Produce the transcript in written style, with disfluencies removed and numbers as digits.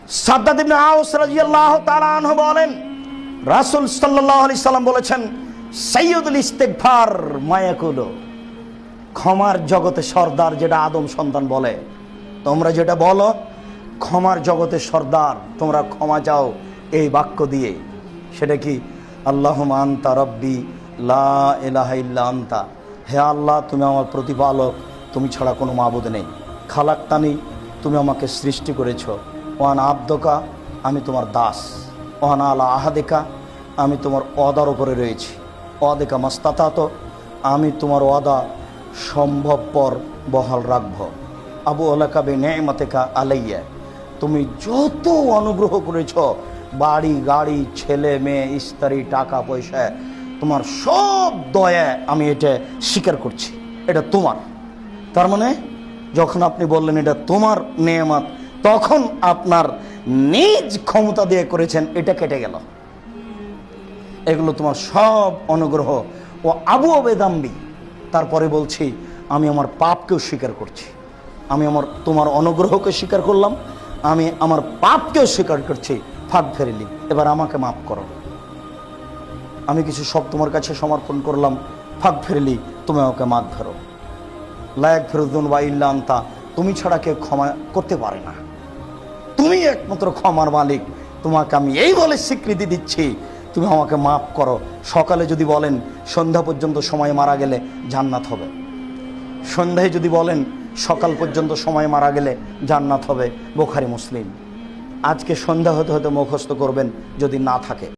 সাদ্দাদ ইবনে আওস রাদিয়াল্লাহু তাআলা আনহু বলেন, রাসূল সাল্লাল্লাহু আলাইহি সাল্লাম বলেছেন, সাইয়্যিদুল ইস্তিগফার মা ইয়াকুলু, ক্ষমার জগতে সর্দার যেটা আদম সন্তান বলে, তোমরা যেটা বলো ক্ষমার জগতে সর্দার, তোমরা ক্ষমা চাও এই বাক্য দিয়ে। সেটা কি? আল্লাহুম্মা আনতা রাব্বি লা ইলাহা ইল্লা আনতা, হে আল্লাহ তুমি আমার প্রতিপালক, তুমি ছাড়া কোনো মাবুদ নেই। খালাক্তানি, তুমি আমাকে সৃষ্টি করেছ। ওয়ানা আব্দকা, আমি তোমার দাস। ওয়ানা আলা আহাদেকা, আমি তোমার ওয়াদার উপরে রয়েছি। ওয়াদেকা মাস্তাতাত, আমি তোমার ওয়াদা সম্ভবপর বহাল রাখব। আবু আলাকা বে নেমাতেকা আলাইয়া, তুমি যত অনুগ্রহ করেছ, বাড়ি গাড়ি ছেলে মেয়ে স্ত্রী টাকা পয়সা, তোমার সব দয়া আমি এটা স্বীকার করছি, এটা তোমার। তার মানে যখন আপনি বললেন এটা তোমার নেয়ামত, তখন আপনার নিজ ক্ষমতা দিয়ে করেছেন, এটা কেটে গেল। এগুলো তোমার সব অনুগ্রহ। ও আবু আবেদাম্বি, তারপরে বলছি আমি আমার পাপকেও স্বীকার করছি, আমি তোমার অনুগ্রহকে স্বীকার করলাম, আমি আমার পাপকেও স্বীকার করছি। ফাঁক ফেরিলি, এবার আমাকে মাফ করো, আমি কিছু সব তোমার কাছে সমর্পণ করলাম। ফাঁক ফেরিলি, তুমি আমাকে মাফ ফেরো। লায়াক ফেরুদ্দুন বা ইল্লা আনতা, তুমি ছাড়া কেউ ক্ষমা করতে পারে না, তুমি একমাত্র ক্ষমার মালিক। তোমাকে আমি এই বলে স্বীকৃতি দিচ্ছি, তুমি আমাকে মাফ করো। সকালে যদি বলেন সন্ধ্যা পর্যন্ত সময় মারা গেলে জান্নাত হবে, সন্ধ্যায় যদি বলেন সকাল পর্যন্ত সময় মারা গেলে জান্নাত হবে। বুখারী মুসলিম। আজকে সন্ধ্যা হতে হতে মুখস্থ করবেন যদি না থাকে।